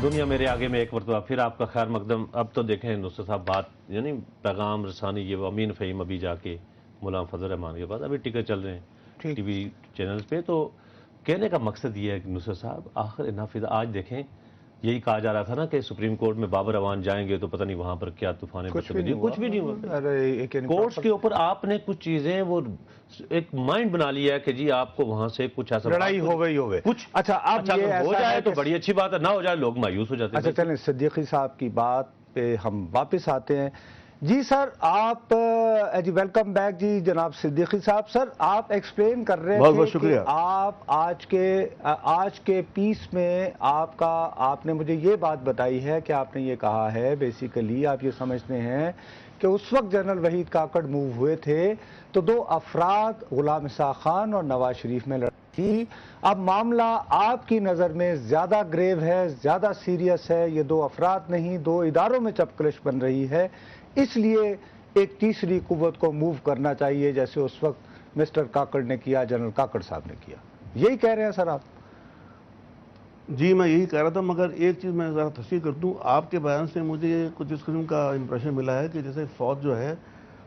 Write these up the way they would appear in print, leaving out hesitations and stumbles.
دنیا میرے آگے میں ایک مرتبہ پھر آپ کا خیر مقدم. اب تو دیکھیں نصرت صاحب بات یعنی پیغام رسانی یہ وہ امین فہیم ابھی جا کے مولانا فضل الرحمان کے بعد ابھی ٹکٹ چل رہے ہیں ٹی وی چینلز پہ. تو کہنے کا مقصد یہ ہے کہ نصرت صاحب آخر انافذ آج دیکھیں یہی کہا جا رہا تھا نا کہ سپریم کورٹ میں بابر اعوان جائیں گے تو پتہ نہیں وہاں پر کیا طوفان کچھ بھی نہیں ہوا. کورٹس کے اوپر آپ نے کچھ چیزیں وہ ایک مائنڈ بنا لیا ہے کہ جی آپ کو وہاں سے کچھ ایسا لڑائی ہو گئی کچھ اچھا ہو جائے تو بڑی اچھی بات ہے, نہ ہو جائے لوگ مایوس ہو جاتے ہیں. اچھا چلیں صدیقی صاحب کی بات پہ ہم واپس آتے ہیں. جی سر آپ جی ویلکم بیک جی جناب صدیقی صاحب. سر آپ ایکسپلین کر رہے تھے کہ آپ آج کے پیس میں آپ نے مجھے یہ بات بتائی ہے کہ آپ نے یہ کہا ہے بیسیکلی آپ یہ سمجھتے ہیں کہ اس وقت جنرل وحید کاکڑ موو ہوئے تھے تو دو افراد غلام اسحاق خان اور نواز شریف میں لڑائی تھی. اب معاملہ آپ کی نظر میں زیادہ گریو ہے, زیادہ سیریس ہے, یہ دو افراد نہیں دو اداروں میں چپکلش بن رہی ہے, اس لیے ایک تیسری قوت کو موو کرنا چاہیے جیسے اس وقت مسٹر کاکڑ نے کیا, جنرل کاکڑ صاحب نے کیا. یہی کہہ رہے ہیں سر آپ؟ جی میں یہی کہہ رہا تھا, مگر ایک چیز میں ذرا تصحیح کر دوں. آپ کے بیان سے مجھے کچھ اس قسم کا امپریشن ملا ہے کہ جیسے فوج جو ہے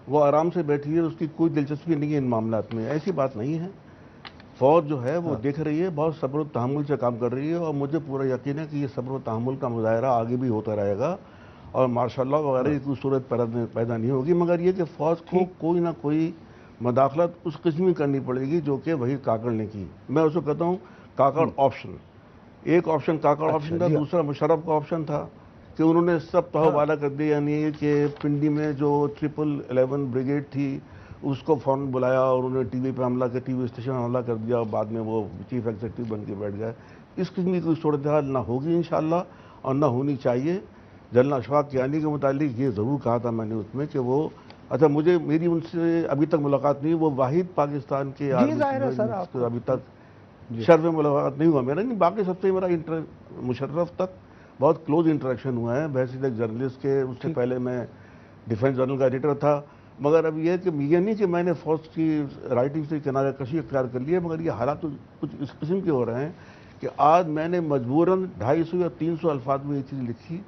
وہ آرام سے بیٹھی ہے, اس کی کوئی دلچسپی نہیں ہے ان معاملات میں. ایسی بات نہیں ہے. فوج جو ہے وہ دیکھ رہی ہے, بہت صبر و تحمل سے کام کر رہی ہے, اور مجھے پورا یقین ہے کہ یہ صبر و تحمل کا مظاہرہ آگے بھی ہوتا رہے گا اور ماشاء اللہ وغیرہ کی کوئی صورت پیدا نہیں ہوگی. مگر یہ کہ فوج کو کوئی نہ کوئی مداخلت اس قسم کی کرنی پڑے گی جو کہ وحید کاکڑ نے کی. میں اس کو کہتا ہوں کاکڑ آپشن. ایک آپشن کاکڑ آپشن تھا, دوسرا مشرف کا آپشن تھا کہ انہوں نے سب تہو بالا کر دیا. یعنی کہ پنڈی میں جو 1111 بریگیڈ تھی اس کو فوراً بلایا اور انہوں نے ٹی وی پہ حملہ کر, ٹی وی اسٹیشن حملہ کر دیا اور بعد میں وہ چیف ایگزیکٹو بن کے بیٹھ گئے. اس قسم کی کوئی صورتحال نہ ہوگی انشاءاللہ اور نہ ہونی چاہیے. جنرل اشفاق کیانی کے متعلق یہ ضرور کہا تھا میں نے اس میں کہ وہ میری ان سے ابھی تک ملاقات نہیں, وہ واحد پاکستان کے ابھی تک شرف میں ملاقات نہیں ہوا میرا. نہیں باقی سب سے میرا مشرف تک بہت کلوز انٹریکشن ہوا ہے بحیثیت ایک جرنلسٹ کے. اس سے پہلے میں ڈیفنس جرنل کا ایڈیٹر تھا. مگر اب یہ کہ یہ نہیں کہ میں نے فوج کی رائٹنگ سے کنارہ کشی اختیار کر لی ہے, مگر یہ حالات کچھ اس قسم کے ہو رہے ہیں کہ آج میں نے مجبوراً 250 یا 300 الفاظ میں یہ چیز لکھی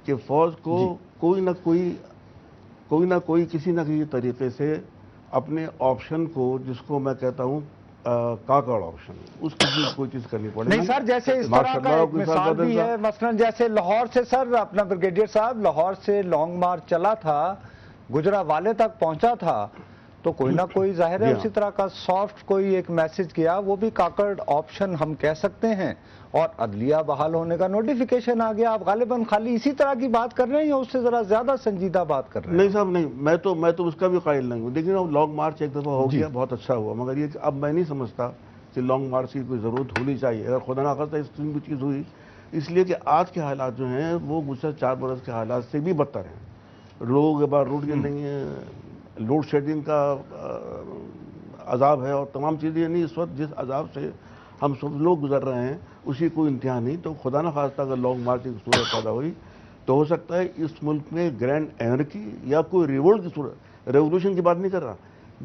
کہ فوج کو کوئی نہ کوئی کسی نہ کسی طریقے سے اپنے آپشن کو, جس کو میں کہتا ہوں کاکڑ آپشن, اس کی کوئی چیز کرنی پڑے گی. نہیں سر جیسے اس طرح کا ایک مثال بھی ہے, مثلا جیسے لاہور سے سر اپنا بریگیڈیئر صاحب لاہور سے لانگ مارچ چلا تھا, گجرانوالے تک پہنچا تھا, تو کوئی نہ کوئی ظاہر ہے اسی طرح کا سافٹ کوئی ایک میسج کیا, وہ بھی کاکڑ آپشن ہم کہہ سکتے ہیں. اور عدلیہ بحال ہونے کا نوٹیفیکیشن آ گیا. آپ غالباً خالی اسی طرح کی بات کر رہے ہیں یا اس سے ذرا زیادہ سنجیدہ بات کر رہے ہیں؟ نہیں صاحب نہیں, میں تو اس کا بھی قائل نہیں ہوں. لیکن اب لانگ مارچ ایک دفعہ ہو گیا, بہت اچھا ہوا, مگر یہ کہ اب میں نہیں سمجھتا کہ لانگ مارچ کی کوئی ضرورت ہونی چاہیے. اگر خدا نہ خواستہ اس قسم کی چیز ہوئی, اس لیے کہ آج کے حالات جو ہیں وہ گزشتہ 4 برس کے حالات سے بھی بدتر ہیں. لوگوں کے بعد روڈ نہیں ہے, لوڈ شیڈنگ کا عذاب ہے اور تمام چیزیں. یعنی اس وقت جس عذاب سے ہم سب لوگ گزر رہے ہیں اسی کوئی انتہا نہیں. تو خدا نہ خواستہ اگر لانگ مارچ کی صورت پیدا ہوئی تو ہو سکتا ہے اس ملک میں گرینڈ اینرکی یا کوئی ریولٹ کی صورت. ریولوشن کی بات نہیں کر رہا.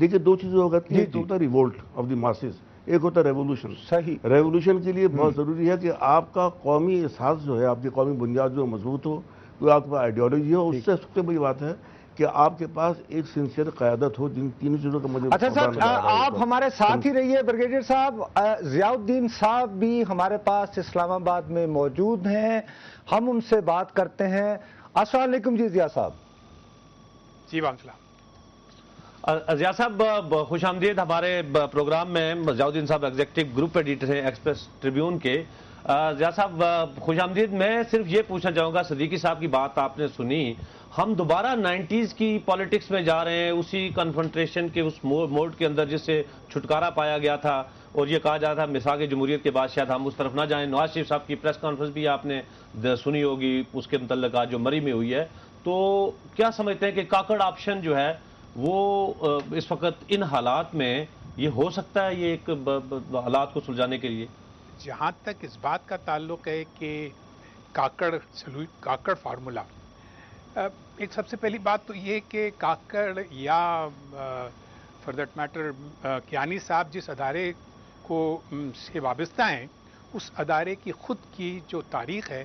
دیکھیے دو چیزیں ہو گئی, ایک ہوتا ہے ریولٹ آف دی ماسز, ایک ہوتا ہے ریولوشن. صحیح. ریولوشن کے لیے بہت ضروری ہے کہ آپ کا قومی احساس جو ہے, آپ کی قومی بنیاد جو مضبوط ہو, کوئی آپ کا آئیڈیالوجی ہو. اس سے سب سے بڑی بات ہے کہ آپ کے پاس ایک سنسیئر قیادت ہو. جن تینوں چیزوں کا مجھے اچھا سر آپ ہمارے ساتھ ہی رہیے بریگیڈیئر صاحب. ضیاء الدین صاحب بھی ہمارے پاس اسلام آباد میں موجود ہیں, ہم ان سے بات کرتے ہیں. السلام علیکم جی ضیاء صاحب. جی وعلیکم السلام. ضیاء صاحب خوش آمدید ہمارے پروگرام میں. ضیاء الدین صاحب ایگزیکٹو گروپ ایڈیٹر ہیں ایکسپریس ٹریبیون کے. ضیاء صاحب خوش آمدید. میں صرف یہ پوچھنا چاہوں گا, صدیقی صاحب کی بات آپ نے سنی, ہم دوبارہ 90s کی پالیٹکس میں جا رہے ہیں, اسی کنفرنٹریشن کے اس موڈ کے اندر جس سے چھٹکارا پایا گیا تھا اور یہ کہا جاتا تھا مساق جمہوریت کے بعد شاید ہم اس طرف نہ جائیں. نواز شریف صاحب کی پریس کانفرنس بھی آپ نے سنی ہوگی, اس کے متعلق جو مری میں ہوئی ہے. تو کیا سمجھتے ہیں کہ کاکڑ آپشن جو ہے وہ اس وقت ان حالات میں یہ ہو سکتا ہے, یہ ایک حالات کو سلجھانے کے لیے؟ جہاں تک اس بات کا تعلق ہے کہ کاکڑ فارمولا, ایک سب سے پہلی بات تو یہ کہ کاکڑ یا فار دیٹ میٹر کیانی صاحب جس ادارے کو سے وابستہ ہیں, اس ادارے کی خود کی جو تاریخ ہے